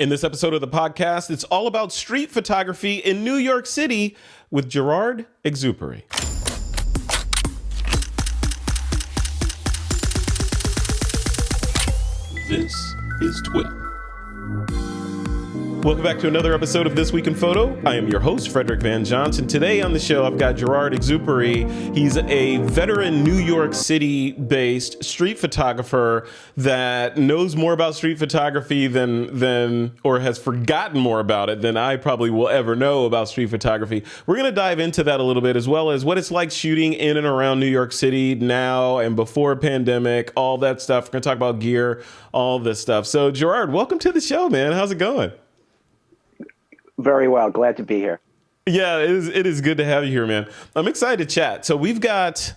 In this episode of the podcast, it's all about street photography in New York City with Gerard Exupery. This is TWiP. Welcome back to another episode of This Week in Photo. I am your host, Frederick Van Johnson. Today on the show, I've got Gerard Exupery. He's a veteran New York City-based street photographer that knows more about street photography than or has forgotten more about it than I probably will ever know about street photography. We're going to dive into that a little bit, as well as what it's like shooting in and around New York City now and before pandemic, all that stuff. We're going to talk about gear, all this stuff. So, Gerard, welcome to the show, man. How's it going? Very well. Glad to be here. Yeah, it is good to have you here, man. I'm excited to chat. So we've got,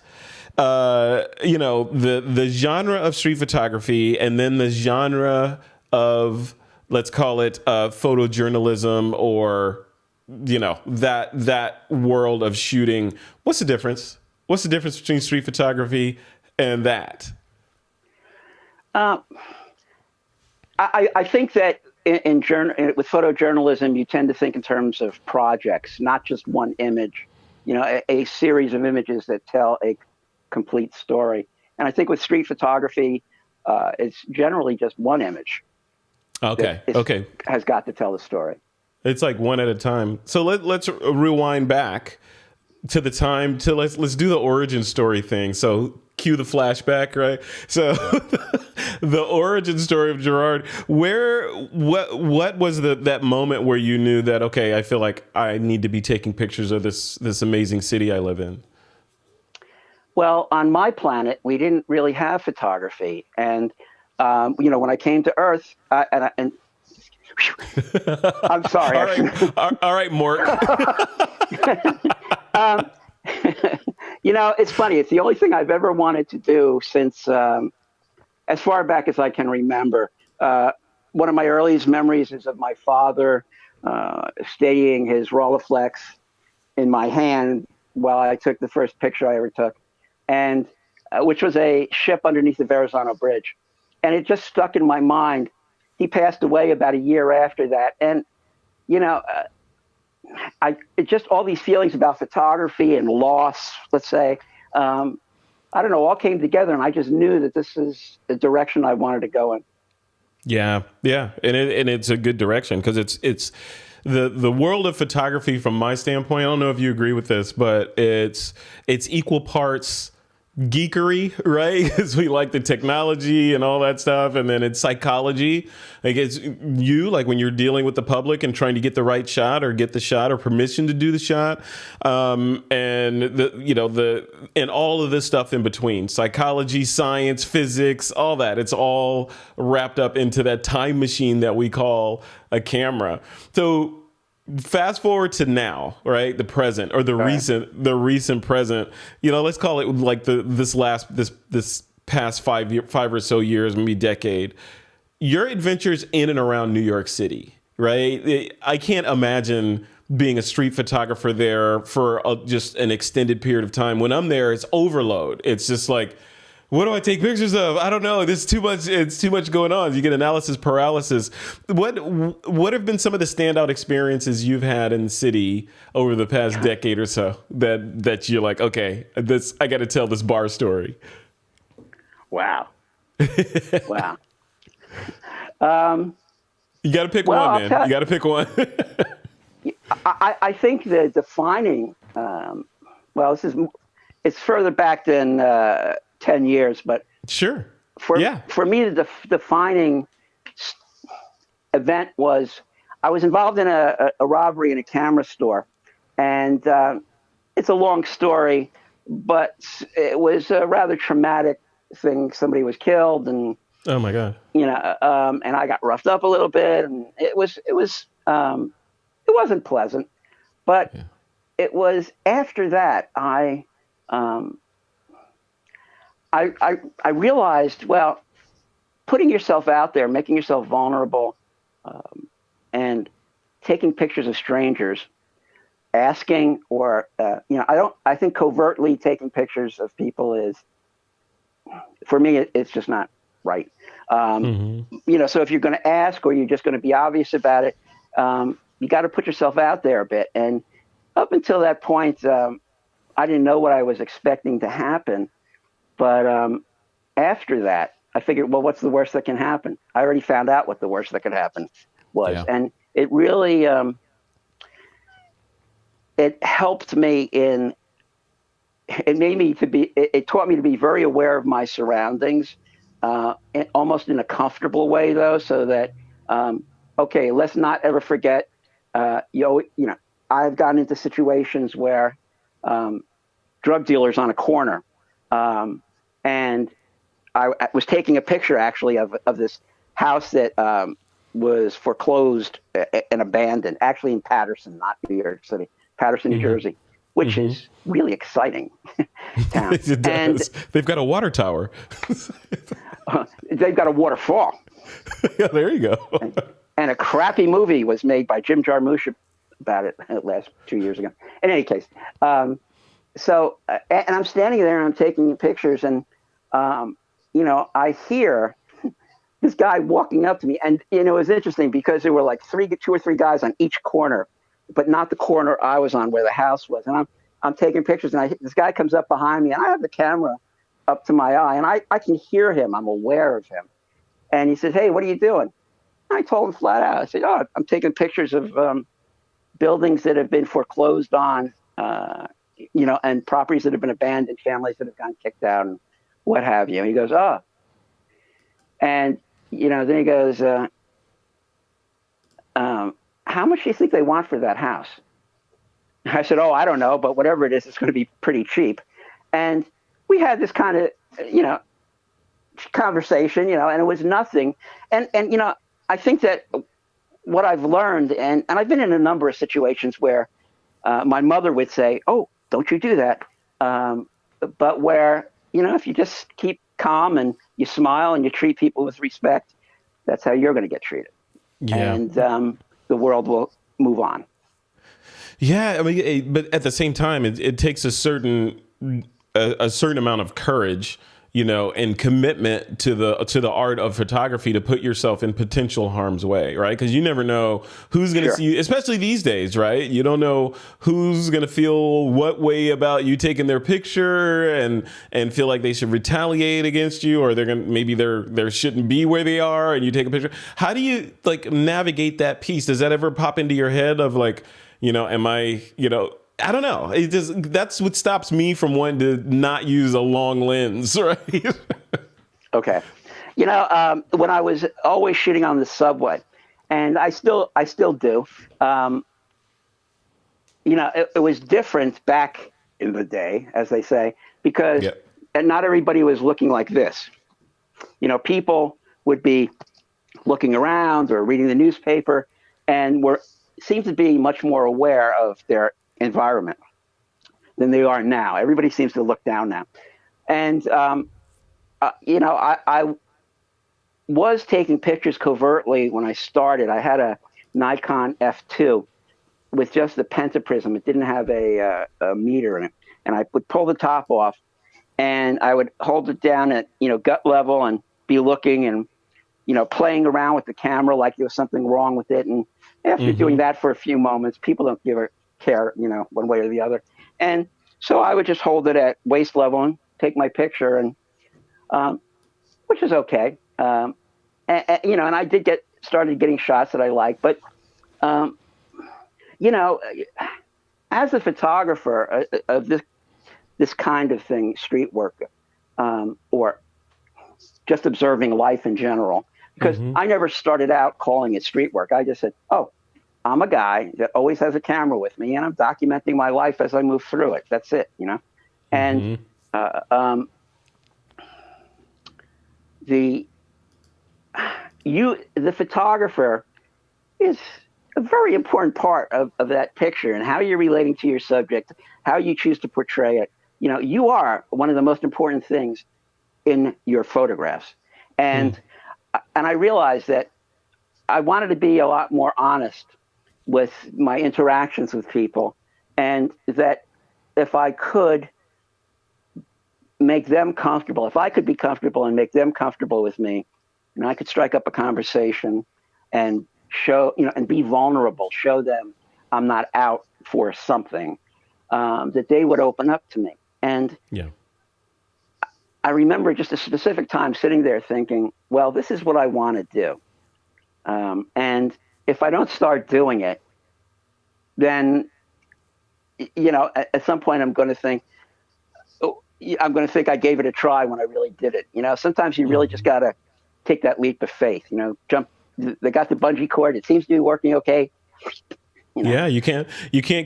the genre of street photography and then the genre of, let's call it photojournalism or, that world of shooting. What's the difference? What's the difference between street photography and that? I think that with photojournalism, you tend to think in terms of projects, not just one image, a series of images that tell a complete story. And I think with street photography, it's generally just one image. Okay. Has got to tell the story. It's like one at a time. So let's rewind back to the time let's do the origin story thing. So cue the flashback, right? So the origin story of Gerard, what was that moment where you knew that, okay, I feel like I need to be taking pictures of this amazing city I live in? Well, on my planet, we didn't really have photography. And, when I came to Earth, I'm sorry. All right, Mort. It's funny. It's the only thing I've ever wanted to do since as far back as I can remember. One of my earliest memories is of my father steadying his Rolleiflex in my hand while I took the first picture I ever took, and which was a ship underneath the Verrazano Bridge. And it just stuck in my mind. He passed away about a year after that. And, it just all these feelings about photography and loss, let's say, I don't know, all came together, and I just knew that this is the direction I wanted to go in. Yeah. And it's a good direction because it's the world of photography from my standpoint. I don't know if you agree with this, but it's equal parts geekery, right? Because we like the technology and all that stuff. And then it's psychology. Like it's when you're dealing with the public and trying to get the right shot or get the shot or permission to do the shot. And and all of this stuff in between, psychology, science, physics, all that. It's all wrapped up into that time machine that we call a camera. So fast forward to now, right? The present or the recent present, let's call it like this past 5 or so years, maybe decade, your adventures in and around New York City, right? I can't imagine being a street photographer there for just an extended period of time. When I'm there, it's overload. It's just like, what do I take pictures of? I don't know. There's too much. It's too much going on. You get analysis paralysis. What have been some of the standout experiences you've had in the city over the past decade or so that you're like, okay, I got to tell this bar story? Wow. Wow. You got to pick one, man. You got to pick one. I think the defining. It's further back than 10 years, but sure. For me, the defining event was I was involved in a robbery in a camera store, and it's a long story, but it was a rather traumatic thing. Somebody was killed, and oh my God, and I got roughed up a little bit, and it wasn't pleasant, but it was after that I realized, well, putting yourself out there, making yourself vulnerable, and taking pictures of strangers, asking or, I think covertly taking pictures of people is, for me, it's just not right? Mm-hmm. So if you're going to ask or you're just going to be obvious about it, you got to put yourself out there a bit. And up until that point, I didn't know what I was expecting to happen. But after that, I figured, well, what's the worst that can happen? I already found out what the worst that could happen was. Yeah. And it really, it helped me it taught me to be very aware of my surroundings, almost in a comfortable way though, so that, okay, let's not ever forget, I've gotten into situations where, drug dealers on a corner, and I was taking a picture actually of this house that, was foreclosed and abandoned, actually in Paterson, not New York City, Paterson, New Mm-hmm. Jersey, which Mm-hmm. is really exciting town. It And does. They've got a water tower. they've got a waterfall. Yeah, there you go. And a crappy movie was made by Jim Jarmusch about it last 2 years ago. In any case, and I'm standing there and I'm taking pictures, and I hear this guy walking up to me, and it was interesting because there were like two or three guys on each corner, but not the corner I was on where the house was. And I'm taking pictures, and this guy comes up behind me, and I have the camera up to my eye, and I can hear him. I'm aware of him, and he says, "Hey, what are you doing?" I told him flat out. I said, "Oh, I'm taking pictures of buildings that have been foreclosed on, and properties that have been abandoned, families that have gotten kicked out, and what have you." And he goes, "Oh," and then he goes, "How much do you think they want for that house?" I said, "Oh, I don't know, but whatever it is, it's going to be pretty cheap." And we had this kind of, conversation, and it was nothing. And I think that what I've learned, and I've been in a number of situations where my mother would say, "Oh, don't you do that." But where, if you just keep calm and you smile and you treat people with respect, that's how you're going to get treated. Yeah. And the world will move on. Yeah, I mean, but at the same time, it takes a certain amount of courage, and commitment to the art of photography to put yourself in potential harm's way, right? Because you never know who's going to see you, especially these days, right? You don't know who's going to feel what way about you taking their picture and feel like they should retaliate against you, or maybe they shouldn't be where they are, and you take a picture. How do you navigate that piece? Does that ever pop into your head of am I, I don't know. That's what stops me from wanting to not use a long lens, right? Okay. When I was always shooting on the subway, and I still do, it was different back in the day, as they say, because and not everybody was looking like this. People would be looking around or reading the newspaper, and seemed to be much more aware of their environment than they are now. Everybody seems to look down now. And, I was taking pictures covertly when I started. I had a Nikon F2 with just the pentaprism. It didn't have a meter in it. And I would pull the top off, and I would hold it down at, gut level and be looking and, playing around with the camera like there was something wrong with it. And after doing that for a few moments, people don't care, one way or the other. And so I would just hold it at waist level and take my picture, and which is okay. And I did started getting shots that I liked, but as a photographer of this kind of thing, street work, or just observing life in general, because I never started out calling it street work. I just said, "Oh, I'm a guy that always has a camera with me, and I'm documenting my life as I move through it. That's it, And the photographer is a very important part of that picture, and how you're relating to your subject, how you choose to portray it. You are one of the most important things in your photographs. And I realized that I wanted to be a lot more honest with my interactions with people, and that if I could make them comfortable, if I could be comfortable and make them comfortable with me, and I could strike up a conversation and show, and be vulnerable, show them I'm not out for something, that they would open up to me. And Yeah. I remember just a specific time sitting there thinking, well, this is what I want to do. And if I don't start doing it, then, at some point I'm going to think, I gave it a try when I really did it. Sometimes you really just got to take that leap of faith, jump. They got the bungee cord. It seems to be working okay. Yeah, you can't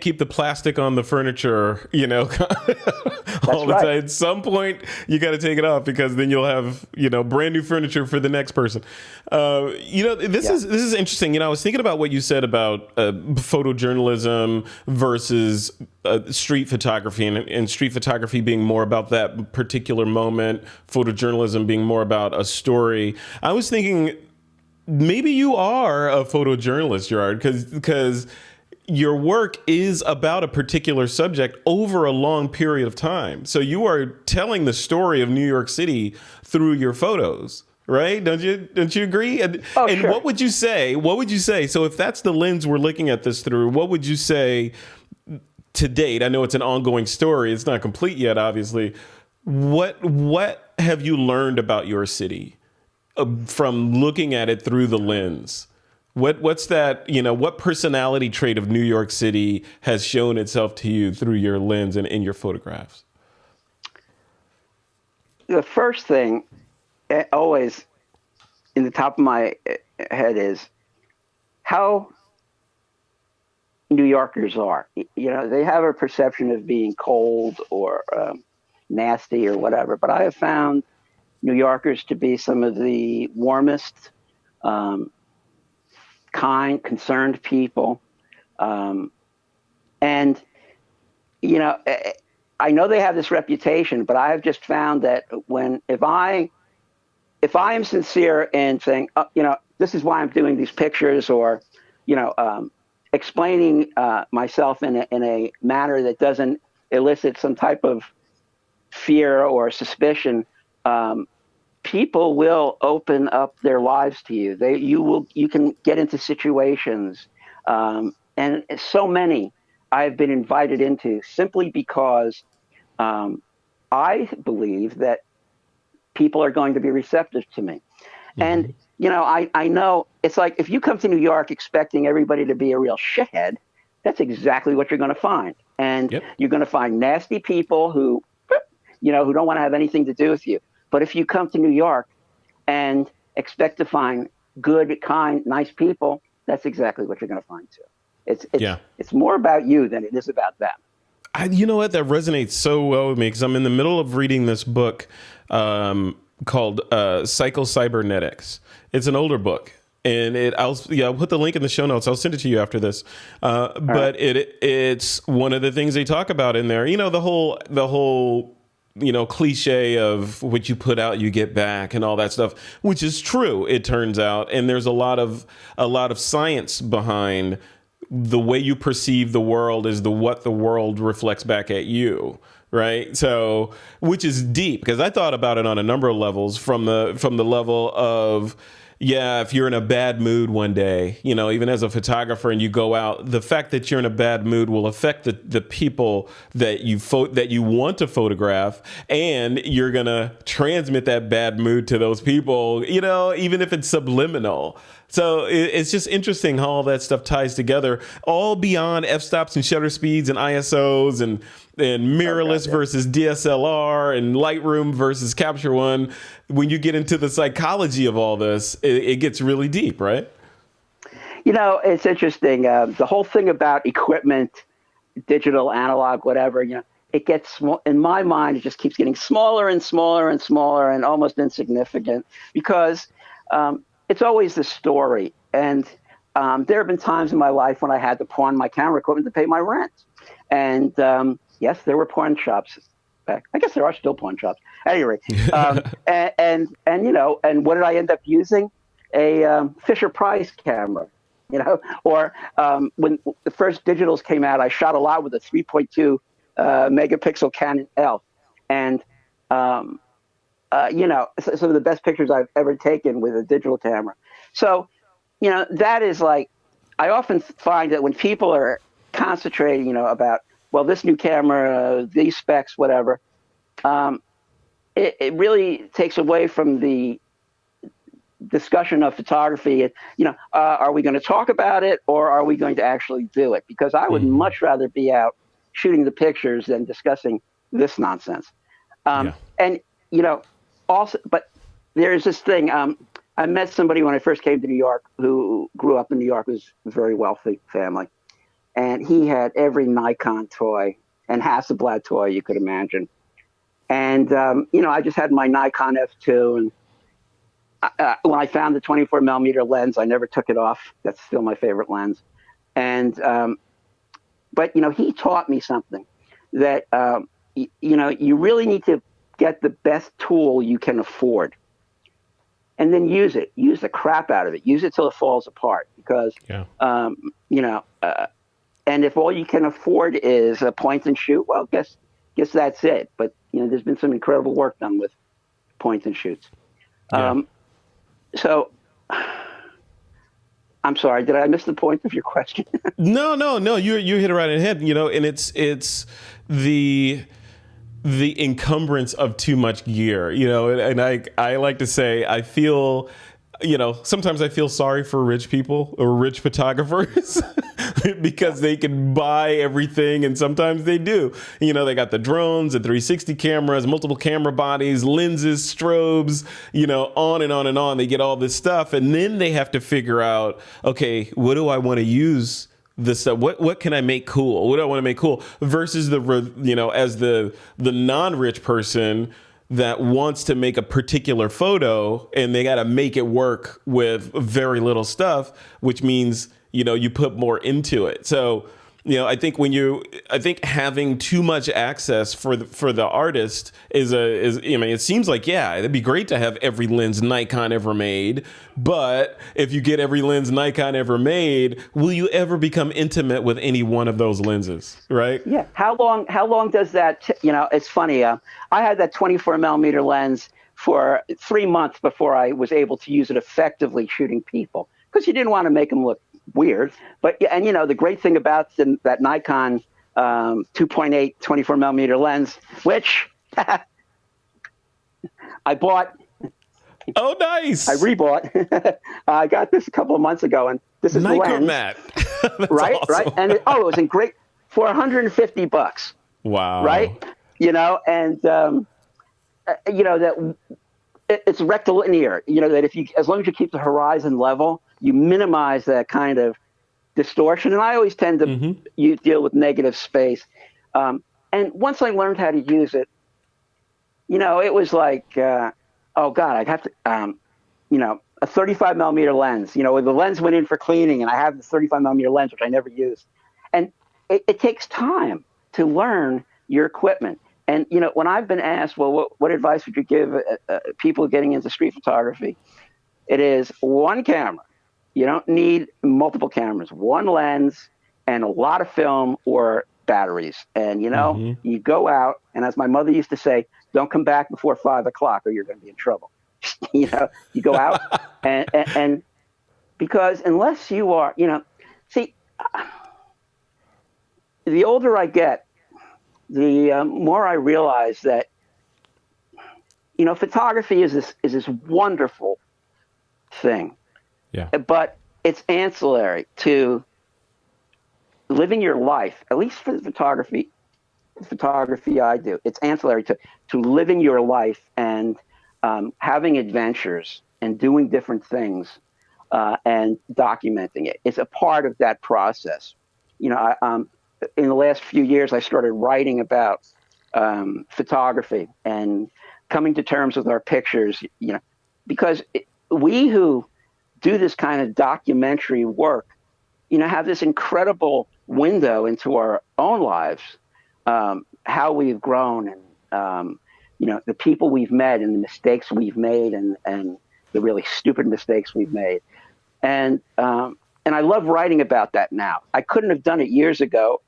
keep the plastic on the furniture, all the right. time. At some point, you got to take it off, because then you'll have, brand new furniture for the next person. This is interesting. I was thinking about what you said about photojournalism versus street photography, and street photography being more about that particular moment, photojournalism being more about a story. I was thinking maybe you are a photojournalist, Gerard, because your work is about a particular subject over a long period of time. So you are telling the story of New York City through your photos, right? Don't you agree? And sure. What would you say? So if that's the lens we're looking at this through, what would you say to date? I know it's an ongoing story. It's not complete yet, obviously. What have you learned about your city from looking at it through the lens? What's that, what personality trait of New York City has shown itself to you through your lens and in your photographs? The first thing always in the top of my head is how New Yorkers are. They have a perception of being cold or nasty or whatever, but I have found New Yorkers to be some of the warmest, kind, concerned people. And, I know they have this reputation, but I have just found that if I am sincere in saying, this is why I'm doing these pictures, or, explaining myself in a manner that doesn't elicit some type of fear or suspicion, people will open up their lives to you. You can get into situations, and so many I've been invited into simply because I believe that people are going to be receptive to me. Mm-hmm. And I know it's like, if you come to New York expecting everybody to be a real shithead, that's exactly what you're going to find. And You're going to find nasty people who don't want to have anything to do with you. But if you come to New York and expect to find good, kind, nice people, that's exactly what you're going to find too. It's more about you than it is about them. You know what? That resonates so well with me, because I'm in the middle of reading this book called Psycho-Cybernetics. It's an older book. And I'll put the link in the show notes. I'll send it to you after this. But it's one of the things they talk about in there. The whole cliche of what you put out, you get back, and all that stuff, which is true, it turns out. And there's a lot of science behind the way you perceive the world is what the world reflects back at you. Right. So, which is deep, because I thought about it on a number of levels, from the level of, if you're in a bad mood one day, even as a photographer, and you go out, the fact that you're in a bad mood will affect the people that you want to photograph, and you're going to transmit that bad mood to those people, even if it's subliminal. So it's just interesting how all that stuff ties together, all beyond f-stops and shutter speeds and ISOs and mirrorless versus DSLR and Lightroom versus Capture One. When you get into the psychology of all this, it gets really deep, right? It's interesting. The whole thing about equipment, digital, analog, whatever, it gets small. In my mind, it just keeps getting smaller and smaller and smaller and almost insignificant, because it's always the story. And there have been times in my life when I had to pawn my camera equipment to pay my rent. And yes, there were pawn shops back. I guess there are still pawn shops. At any rate, and what did I end up using? A Fisher Price camera. Or when the first digitals came out, I shot a lot with a 3.2 megapixel Canon L. And some of the best pictures I've ever taken with a digital camera. So, that is like, I often find that when people are concentrating, about, well, this new camera, these specs, whatever, it really takes away from the discussion of photography. Are we going to talk about it, or are we going to actually do it? Because I would much rather be out shooting the pictures than discussing this nonsense. Yeah. And, also, but there's this thing. I met somebody when I first came to New York who grew up in New York, was a very wealthy family. And he had every Nikon toy and Hasselblad toy you could imagine. And, I just had my Nikon F2. And when I found the 24 millimeter lens, I never took it off. That's still my favorite lens. And, but, he taught me something that, you really need to get the best tool you can afford. And then use it. Use the crap out of it. Use it till it falls apart. Because, and if all you can afford is a point and shoot, well, guess that's it. But there's been some incredible work done with point and shoots. Yeah. So, I'm sorry. Did I miss the point of your question? No. You hit it right in the head. And it's the encumbrance of too much gear. And I like to say, I feel, sometimes I feel sorry for rich people or rich photographers because they can buy everything, and sometimes they do. They got the drones, the 360 cameras, multiple camera bodies, lenses, strobes, on and on and on. They get all this stuff, and then they have to figure out, okay, what do I want to use this stuff? What can I make cool? What do I want to make cool? Versus as the non-rich person that wants to make a particular photo, and they got to make it work with very little stuff, which means, you put more into it. So, I think having too much access for the artist it seems like, yeah, it'd be great to have every lens Nikon ever made. But if you get every lens Nikon ever made, will you ever become intimate with any one of those lenses? Right? Yeah. How long does that, it's funny. I had that 24 millimeter lens for 3 months before I was able to use it effectively shooting people, because you didn't want to make them look weird. But and the great thing about that Nikon 2.8 24 millimeter lens, which I bought. Oh, nice! I rebought. I got this a couple of months ago, and this is Nikon the lens, Matt. right? Awesome. Right, and it was in great for $150. Wow! Right, and that it's rectilinear. That as long as you keep the horizon level, you minimize that kind of distortion. And I always tend to you deal with negative space. And once I learned how to use it, it was like, oh God, I'd have to, a 35 millimeter lens, where the lens went in for cleaning, and I have the 35 millimeter lens, which I never used. And it takes time to learn your equipment. And, when I've been asked, well, what advice would you give people getting into street photography? It is one camera. You don't need multiple cameras, one lens and a lot of film or batteries. And, you go out, and as my mother used to say, don't come back before 5 o'clock or you're going to be in trouble. You go out and because unless you are, see, the older I get, the more I realize that, photography is this wonderful thing. Yeah. But it's ancillary to living your life, at least for the photography I do. It's ancillary to living your life and having adventures and doing different things and documenting it. It's a part of that process. In the last few years, I started writing about photography and coming to terms with our pictures, because we who do this kind of documentary work, have this incredible window into our own lives, how we've grown and, the people we've met and the mistakes we've made and the really stupid mistakes we've made. And I love writing about that now. I couldn't have done it years ago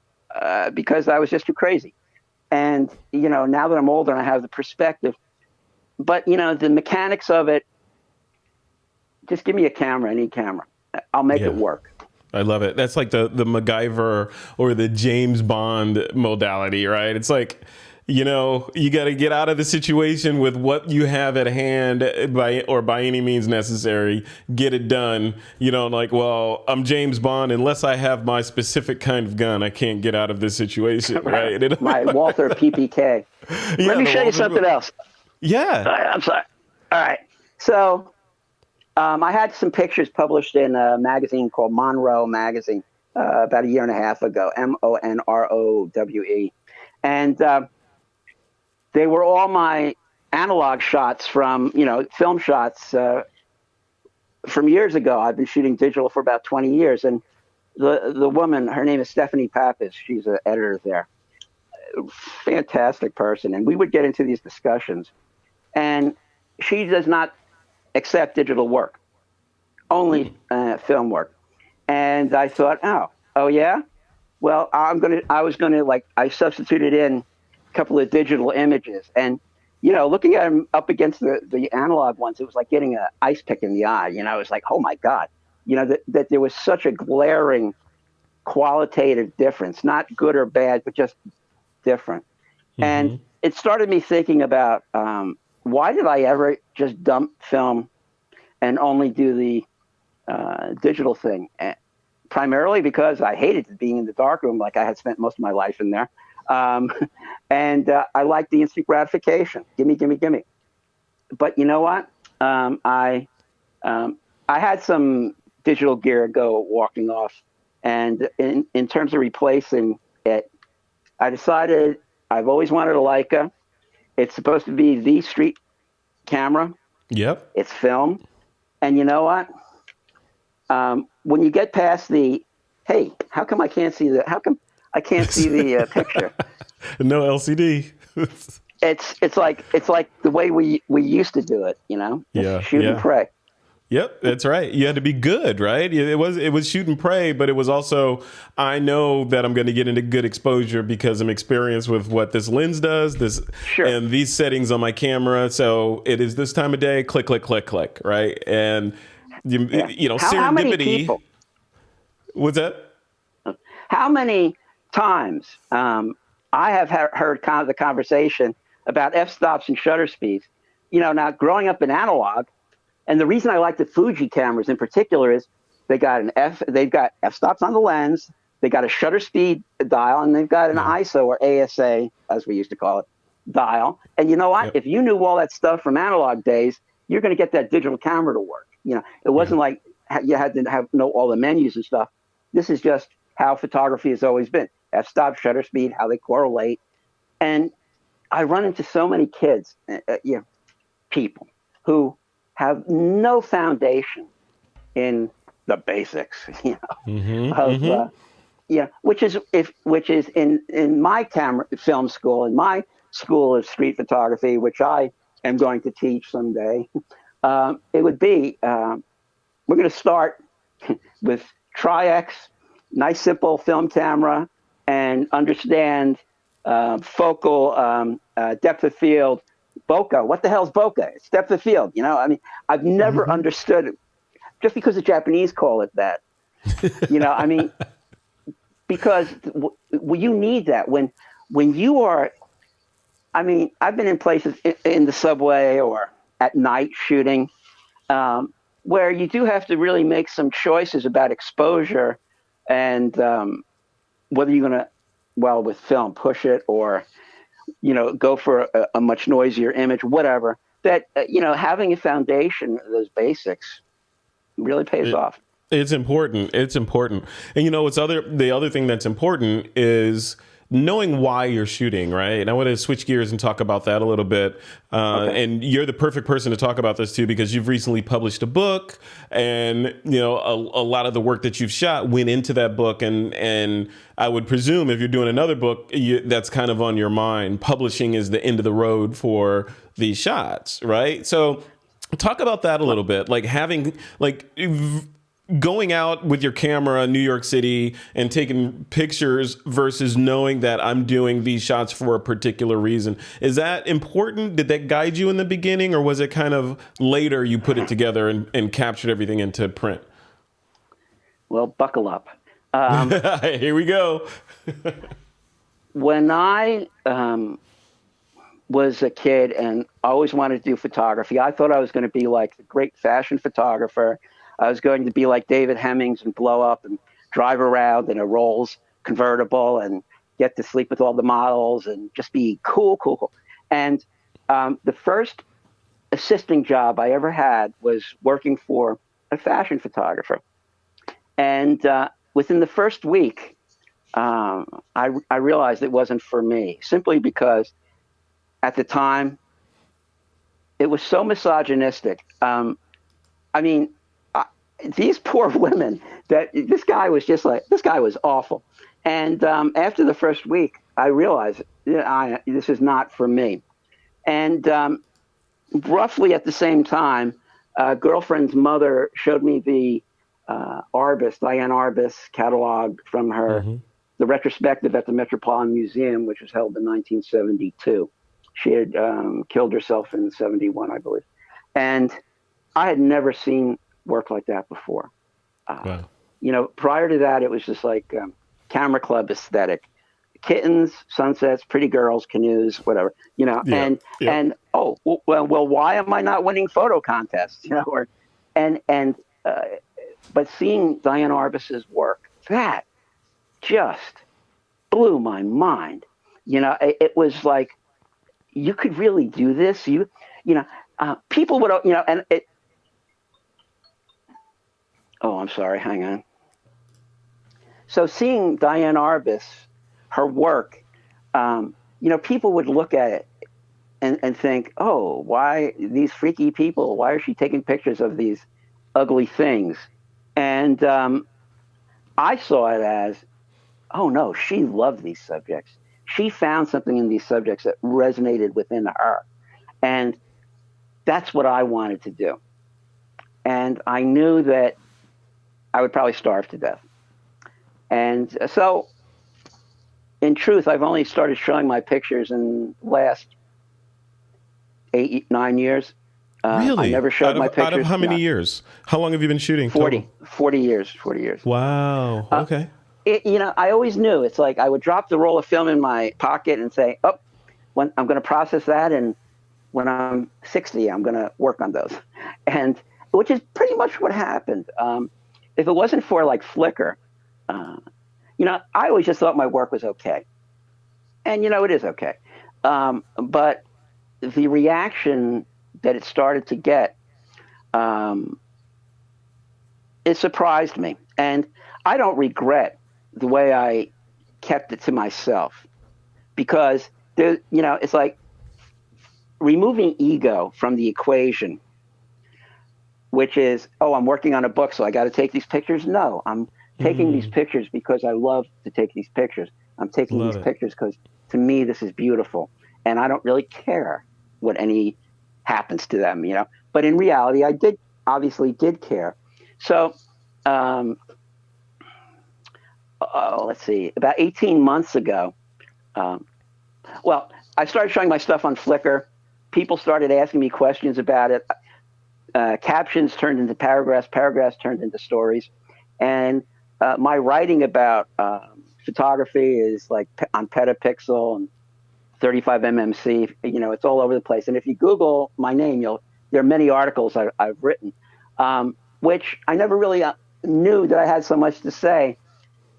because I was just too crazy. And, now that I'm older and I have the perspective, but, the mechanics of it, just give me a camera, any camera. I'll make it work. I love it. That's like the MacGyver or the James Bond modality, right? It's like, you got to get out of the situation with what you have at hand by any means necessary. Get it done. Like, well, I'm James Bond. Unless I have my specific kind of gun, I can't get out of this situation, right? My Walther PPK. Let me show you something else. Yeah. I'm sorry. All right. So I had some pictures published in a magazine called Monroe Magazine about a year and a half ago, MONROWE. And they were all my analog shots from, film shots from years ago. I've been shooting digital for about 20 years. And the woman, her name is Stephanie Pappas. She's an editor there. Fantastic person. And we would get into these discussions. And she does not accept digital work, only film work. And I thought, oh yeah? Well, I substituted in a couple of digital images. And, looking at them up against the analog ones, it was like getting an ice pick in the eye. It was like, oh my God, that there was such a glaring qualitative difference, not good or bad, but just different. Mm-hmm. And it started me thinking about, why did I ever just dump film and only do the digital thing? Primarily because I hated being in the darkroom, like I had spent most of my life in there. And I liked the instant gratification. Gimme. But you know what? I had some digital gear go walking off. And in terms of replacing it, I decided I've always wanted a Leica. It's supposed to be the street camera. Yep. It's film. And you know what? When you get past hey, how come I can't see the picture? No LCD. It's like the way we used to do it, Just shoot and pray. Yep, that's right. You had to be good, right? It was shoot and pray, but it was also, I know that I'm going to get into good exposure because I'm experienced with what this lens does, and these settings on my camera. So it is this time of day, click, right? And serendipity. How many people? What's that? How many times I have heard the conversation about f-stops and shutter speeds? Now growing up in analog. And the reason I like the Fuji cameras in particular is they've got f-stops on the lens, they got a shutter speed dial, and they've got an ISO or ASA, as we used to call it, dial. And you know what? Yep. If you knew all that stuff from analog days, you're going to get that digital camera to work. It wasn't like you had to know all the menus and stuff. This is just how photography has always been. F-stop, shutter speed, how they correlate. And I run into so many kids, people who have no foundation in the basics, which is in my film school, in my school of street photography, which I am going to teach someday. It would be, we're going to start with Tri-X, nice simple film camera, and understand focal depth of field. Bokeh. What the hell's bokeh? It's depth of field. I've never understood it, just because the Japanese call it that. Because you need that when you are. I've been in places in the subway or at night shooting, where you do have to really make some choices about exposure and whether you're going to, with film, push it or go for a much noisier image, whatever. That, having a foundation of those basics really pays off. It's important. It's important. And the other thing that's important is knowing why you're shooting, right? And I want to switch gears and talk about that a little bit. Okay. And you're the perfect person to talk about this too, because you've recently published a book, and a lot of the work that you've shot went into that book. And I would presume if you're doing another book, that's kind of on your mind. Publishing is the end of the road for these shots, right? So talk about that a little bit, like having going out with your camera in New York City and taking pictures versus knowing that I'm doing these shots for a particular reason, is that important? Did that guide you in the beginning, or was it kind of later you put it together and captured everything into print? Well, buckle up. Here we go. When I was a kid and always wanted to do photography, I thought I was going to be like the great fashion photographer. I was going to be like David Hemmings and blow up and drive around in a Rolls convertible and get to sleep with all the models and just be cool. And the first assisting job I ever had was working for a fashion photographer. And within the first week, I realized it wasn't for me, simply because at the time it was so misogynistic. These poor women, this guy was awful. And after the first week, I realized this is not for me. And roughly at the same time, a girlfriend's mother showed me the Diane Arbus catalog from her, the retrospective at the Metropolitan Museum, which was held in 1972. She had killed herself in 71, I believe. And I had never seen work like that before. Wow. Prior to that, it was just like camera club aesthetic. Kittens, sunsets, pretty girls, canoes, whatever, and why am I not winning photo contests? But seeing Diane Arbus's work, that just blew my mind. It was like, you could really do this. People would, and it. Oh, I'm sorry. Hang on. So seeing Diane Arbus, her work, people would look at it and think, oh, why these freaky people? Why is she taking pictures of these ugly things? And I saw it as, oh no, she loved these subjects. She found something in these subjects that resonated within her. And that's what I wanted to do. And I knew that I would probably starve to death. And so, in truth, I've only started showing my pictures in the last 8-9 years. Really? I never showed my pictures. Out of how many years? How long have you been shooting? 40 years. Wow. Okay. I always knew. It's like I would drop the roll of film in my pocket and say, when I'm going to process that, and when I'm 60, I'm going to work on those. And which is pretty much what happened. If it wasn't for like Flickr, I always just thought my work was okay. And, it is okay. But the reaction that it started to get, it surprised me. And I don't regret the way I kept it to myself, because it's like removing ego from the equation, which is, I'm working on a book, so I got to take these pictures. No, I'm taking these pictures because I love to take these pictures. I'm taking these pictures because to me, this is beautiful. And I don't really care what any happens to them, but in reality, I obviously did care. So, let's see, about 18 months ago, I started showing my stuff on Flickr. People started asking me questions about it. Captions turned into paragraphs, paragraphs turned into stories. And my writing about photography is like on Petapixel and 35 mmc. It's all over the place. And if you Google my name, there are many articles I've written, which I never really knew that I had so much to say.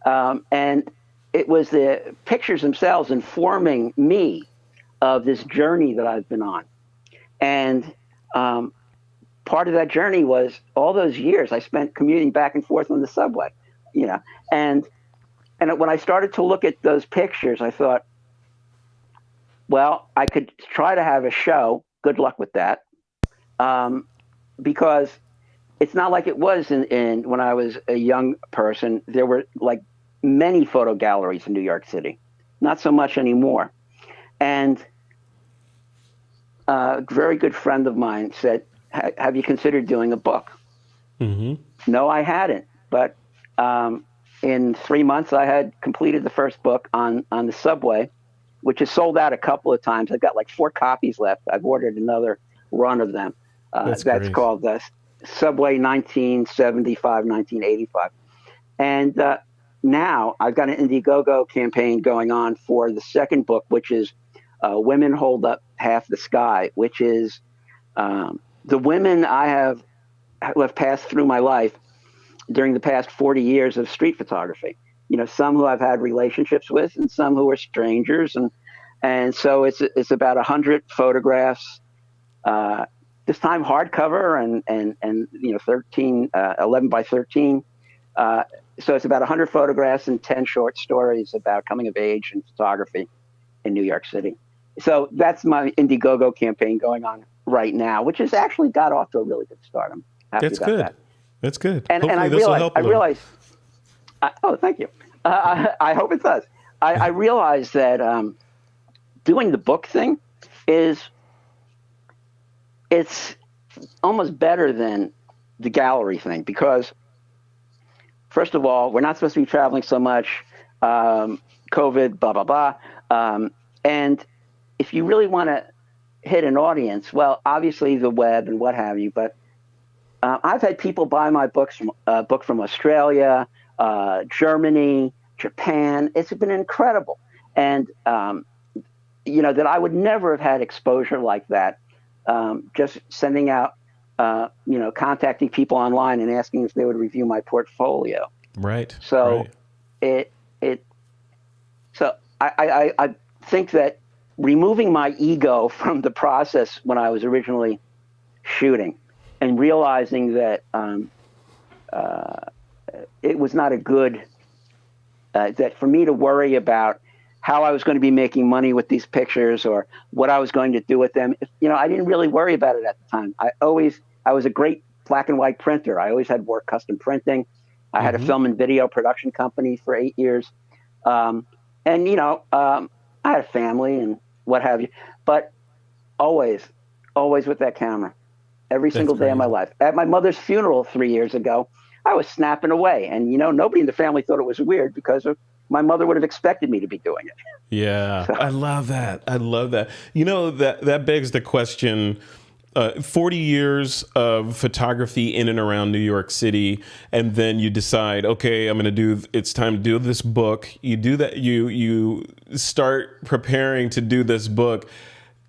And it was the pictures themselves informing me of this journey that I've been on. And part of that journey was all those years I spent commuting back and forth on the subway, and when I started to look at those pictures, I thought, well, I could try to have a show. Good luck with that. Because it's not like it was in when I was a young person. There were like many photo galleries in New York City, not so much anymore. And a very good friend of mine said, have you considered doing a book? No, I hadn't. But in 3 months, I had completed the first book on the subway, which has sold out a couple of times. I've got like 4 copies left. I've ordered another run of them. That's That's great. called Subway 1975, 1985. And now I've got an Indiegogo campaign going on for the second book, which is Women Hold Up Half the Sky, which is the women who have passed through my life during the past 40 years of street photography. Some who I've had relationships with and some who are strangers. And so it's about 100 photographs, this time hardcover and 11 by 13. So it's about 100 photographs and 10 short stories about coming of age and photography in New York City. So that's my Indiegogo campaign going on right now, which has actually got off to a really good start. I'm happy That's about good. that. That's good. And Hopefully I this will help. realized, oh, thank you. I hope it does. I realized that doing the book thing it's almost better than the gallery thing, because first of all, we're not supposed to be traveling so much, COVID, blah, blah, blah. And if you really want to hit an audience, well, obviously the web and what have you, but I've had people buy my book from Australia, Germany, Japan. It's been incredible. And, that I would never have had exposure like that, just sending out, contacting people online and asking if they would review my portfolio. Right. So right. So I think that removing my ego from the process when I was originally shooting and realizing that it was not a good, that for me to worry about how I was going to be making money with these pictures or what I was going to do with them. I didn't really worry about it at the time. I was a great black and white printer. I always had work custom printing. I had a film and video production company for 8 years. I had a family and what have you, but always with that camera, every single day of my life. At my mother's funeral 3 years ago, I was snapping away, and nobody in the family thought it was weird because my mother would have expected me to be doing it. Yeah, so. I love that. That begs the question. 40 years of photography in and around New York City, and then you decide, okay, it's time to do this book. You do that. You start preparing to do this book.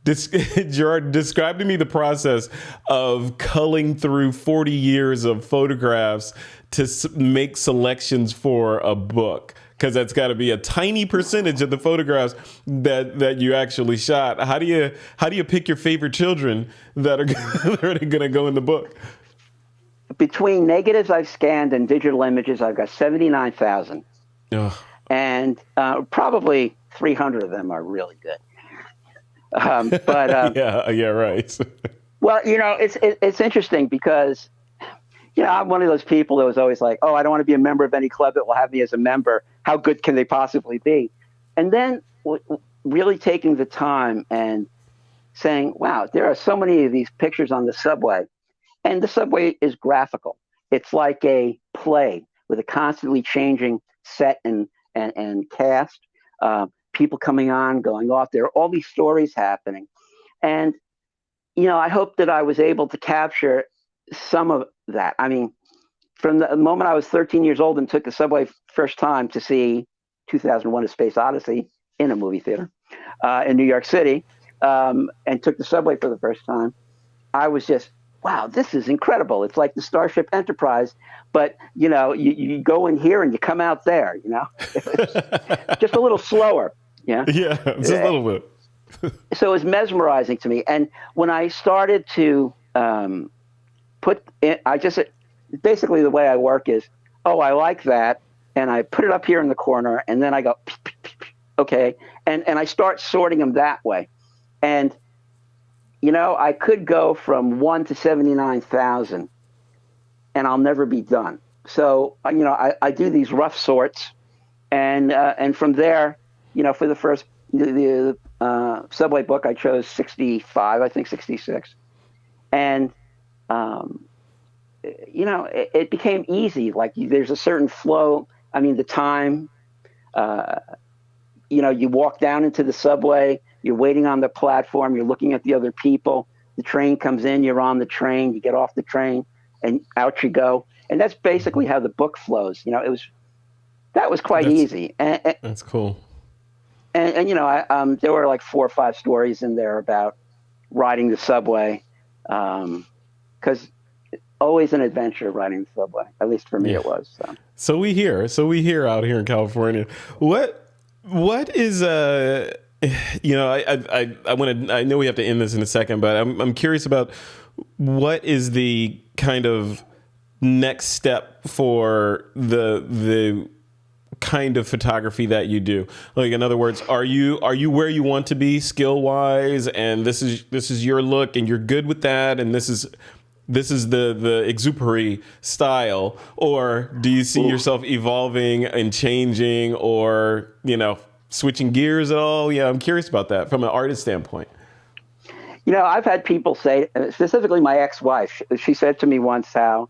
Gerard, describe to me the process of culling through 40 years of photographs to make selections for a book. Because that's got to be a tiny percentage of the photographs that you actually shot. How do you pick your favorite children that are going to go in the book? Between negatives I've scanned and digital images, I've got 79,000, and probably 300 of them are really good. Yeah, right. Well, it's interesting because I'm one of those people that was always like, oh, I don't want to be a member of any club that will have me as a member. How good can they possibly be? And then really taking the time and saying, wow, there are so many of these pictures on the subway. And the subway is graphical. It's like a play with a constantly changing set and cast, people coming on, going off. There are all these stories happening. And, I hope that I was able to capture some of that. I mean, from the moment I was 13 years old and took the subway first time to see 2001: A Space Odyssey in a movie theater in New York City, and took the subway for the first time, I was just, wow, this is incredible. It's like the Starship Enterprise, but you go in here and you come out there. Just a little slower. Yeah, just a little bit. So it was mesmerizing to me, and when I started to basically the way I work is, oh, I like that, and I put it up here in the corner, and then I go, okay, and I start sorting them that way, and I could go from 1 to 79,000, and I'll never be done. So I do these rough sorts, and from there, for the first the subway book, I chose 65, I think 66, and it became easy. Like there's a certain flow. I mean, the time, uh, you walk down into the subway, you're waiting on the platform, you're looking at the other people. The train comes in, you're on the train, you get off the train, and out you go. And that's basically how the book flows. That was quite That's easy. And, that's cool. there were like 4 or 5 stories in there about riding the subway, because always an adventure riding the subway. At least for me, Yeah. it was. So. So we hear out here in California. What is I want to. I know we have to end this in a second, but I'm curious about what is the kind of next step for the kind of photography that you do. Like, in other words, are you where you want to be skill wise, and this is your look, and you're good with that, and this is the Exupery style, or do you see yourself evolving and changing, or switching gears at all? Yeah, I'm curious about that from an artist standpoint. I've had people say, specifically my ex-wife, she said to me once how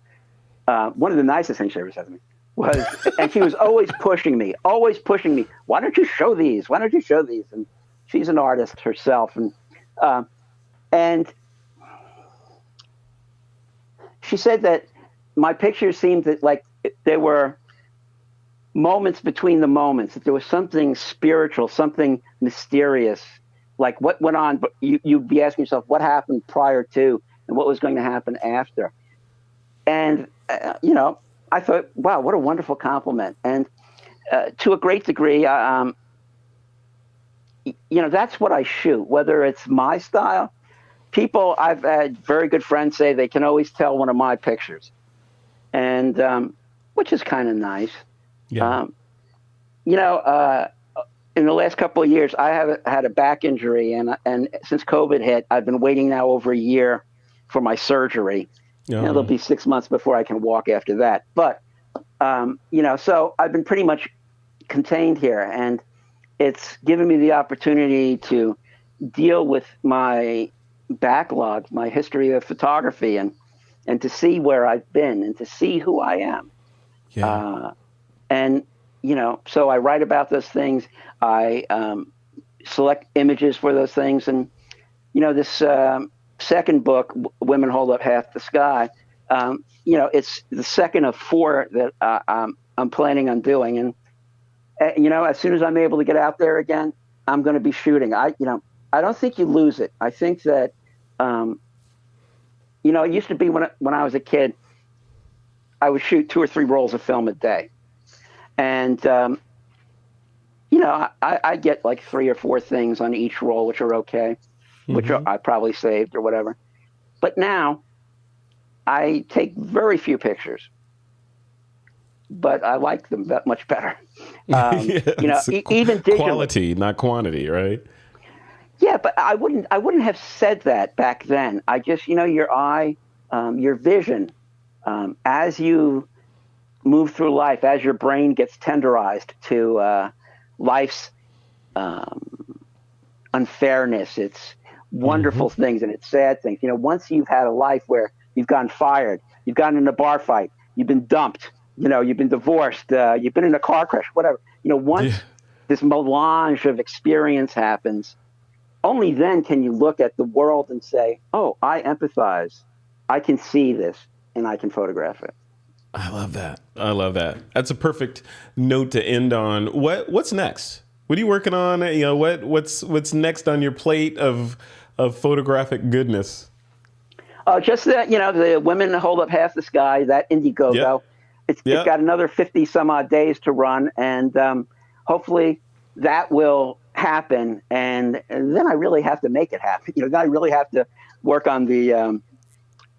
one of the nicest things she ever said to me was, and she was always pushing me. Why don't you show these? Why don't you show these? And she's an artist herself, and she said that my pictures seemed that like there were moments between the moments, that there was something spiritual, something mysterious, like what went on. But you'd be asking yourself what happened prior to and what was going to happen after. And, I thought, wow, what a wonderful compliment. And to a great degree, that's what I shoot, whether it's my style. I've had very good friends say they can always tell one of my pictures, and which is kind of nice. Yeah. In the last couple of years, I have had a back injury, and since COVID hit, I've been waiting now over a year for my surgery. It'll be 6 months before I can walk after that. But so I've been pretty much contained here, and it's given me the opportunity to deal with my backlog, my history of photography, and to see where I've been and to see who I am. Yeah. So I write about those things. I select images for those things. And, this second book, Women Hold Up Half the Sky, it's the second of 4 that I'm planning on doing. And, as soon as I'm able to get out there again, I'm going to be shooting. I don't think you lose it. I think that, it used to be when I was a kid, I would shoot 2 or 3 rolls of film a day. And, I get like 3 or 4 things on each roll, which are okay, which I probably saved or whatever. But now I take very few pictures, but I like them that much better. Even digital quality, not quantity, right? Yeah, but I wouldn't have said that back then. I just, your eye, your vision, as you move through life, as your brain gets tenderized to life's unfairness, its wonderful things and its sad things. Once you've had a life where you've gotten fired, you've gotten in a bar fight, you've been dumped, you've been divorced, you've been in a car crash, whatever. Once this melange of experience happens, only then can you look at the world and say, oh, I empathize. I can see this and I can photograph it. I love that. That's a perfect note to end on. What's next? What are you working on? What's next on your plate of photographic goodness? Just that, the Women Hold Up Half the Sky, that Indiegogo. Yep. It's got another 50 some odd days to run, and hopefully that will happen. And then I really have to make it happen. Then I really have to work on the.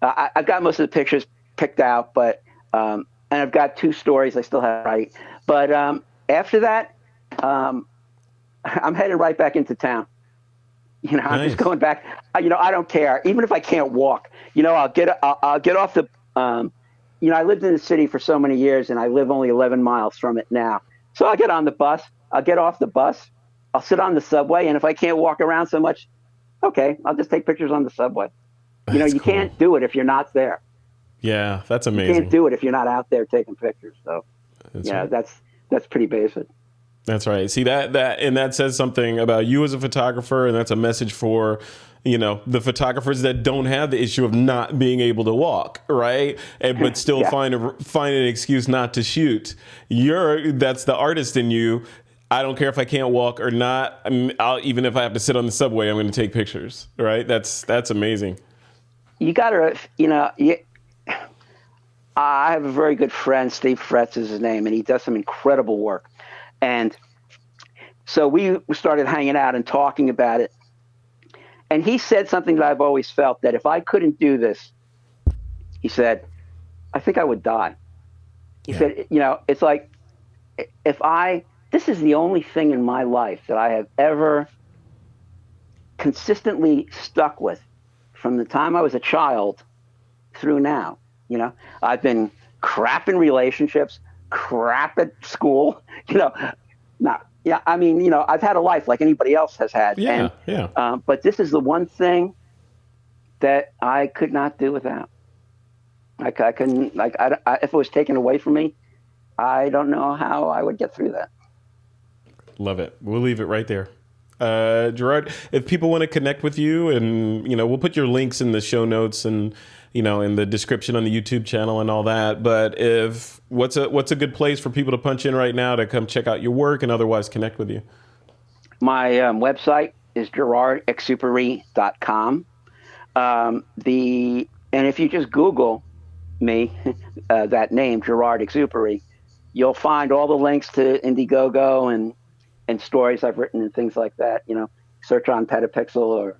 I've got most of the pictures picked out, but and I've got 2 stories I still have to write. But after that, I'm headed right back into town. I'm Nice. just going back. I don't care. Even if I can't walk, I'll get off the. I lived in the city for so many years, and I live only 11 miles from it now. So I'll get on the bus. I'll get off the bus. I'll sit on the subway, and if I can't walk around so much, okay, I'll just take pictures on the subway. That's You cool. can't do it if you're not there. Yeah, that's You amazing. can't do it if you're not out there taking pictures. So, That's yeah, right. that's pretty basic. That's right. See that says something about you as a photographer, and that's a message for, the photographers that don't have the issue of not being able to walk, right? But still Yeah. find an excuse not to shoot. That's the artist in you. I don't care if I can't walk or not. Even if I have to sit on the subway, I'm going to take pictures, right? That's amazing. You got to, I have a very good friend, Steve Fretz is his name, and he does some incredible work. And so we started hanging out and talking about it. And he said something that I've always felt, that if I couldn't do this, he said, I think I would die. He said, it's like, this is the only thing in my life that I have ever consistently stuck with from the time I was a child through now. I've been crap in relationships, crap at school, I've had a life like anybody else has had. Yeah, but this is the one thing that I could not do without. I couldn't, if it was taken away from me, I don't know how I would get through that. Love it. We'll leave it right there. Gerard, if people want to connect with you, and we'll put your links in the show notes and in the description on the YouTube channel and all that. But what's a good place for people to punch in right now to come check out your work and otherwise connect with you? My website is GerardExupery.com. And if you just Google me, that name, Gerard Exupery, you'll find all the links to Indiegogo and stories I've written and things like that. Search on Petapixel or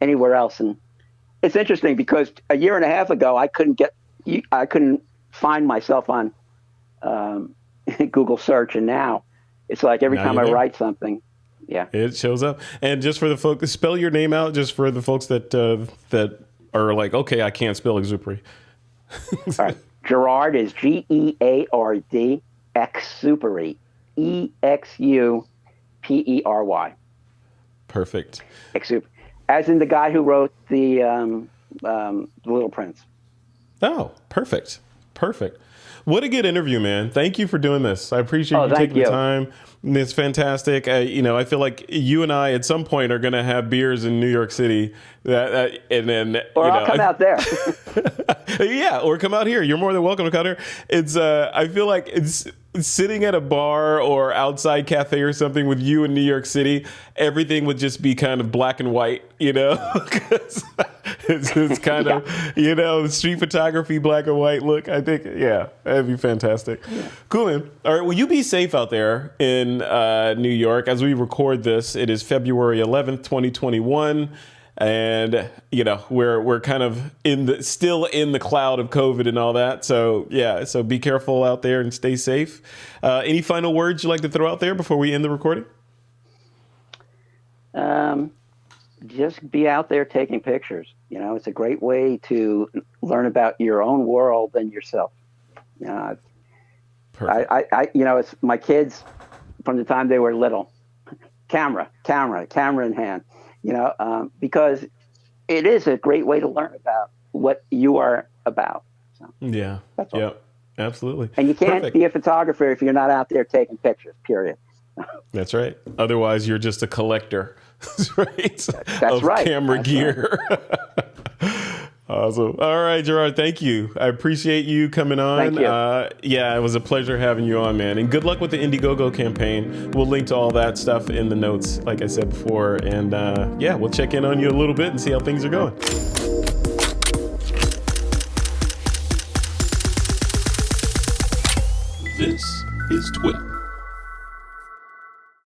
anywhere else. And it's interesting because a year and a half ago, I couldn't find myself on Google search. And now it's like every time I write something, it shows up. And just for the folks, spell your name out just for the folks that are like, okay, I can't spell Exupery. All right. Gerard is Geard, Exupery, Exupery. Perfect. As in the guy who wrote the Little Prince. Oh, perfect. What a good interview, man. Thank you for doing this. I appreciate you taking the time. It's fantastic. I feel like you and I at some point are going to have beers in New York City. And then, I'll come out there. Yeah, or come out here. You're more than welcome to come here. It's I feel like it's sitting at a bar or outside cafe or something with you in New York City, everything would just be kind of black and white, 'cause it's kind of, street photography, black and white look. I think, that'd be fantastic. Yeah. Cool, man. All right. Well, you be safe out there in New York. As we record this, it is February 11th, 2021. And, we're kind of still in the cloud of COVID and all that. So, so be careful out there and stay safe. Any final words you'd like to throw out there before we end the recording? Just be out there taking pictures. It's a great way to learn about your own world and yourself. Perfect. It's my kids from the time they were little, camera in hand. Because it is a great way to learn about what you are about. So, that's all. Yeah, absolutely. And you can't be a photographer if you're not out there taking pictures, period. That's right. Otherwise, you're just a collector, right? That's right. Camera gear. Right. Awesome. All right, Gerard, thank you. I appreciate you coming on. Thank you. It was a pleasure having you on, man. And good luck with the Indiegogo campaign. We'll link to all that stuff in the notes, like I said before. And we'll check in on you a little bit and see how things are going. This is TWiP.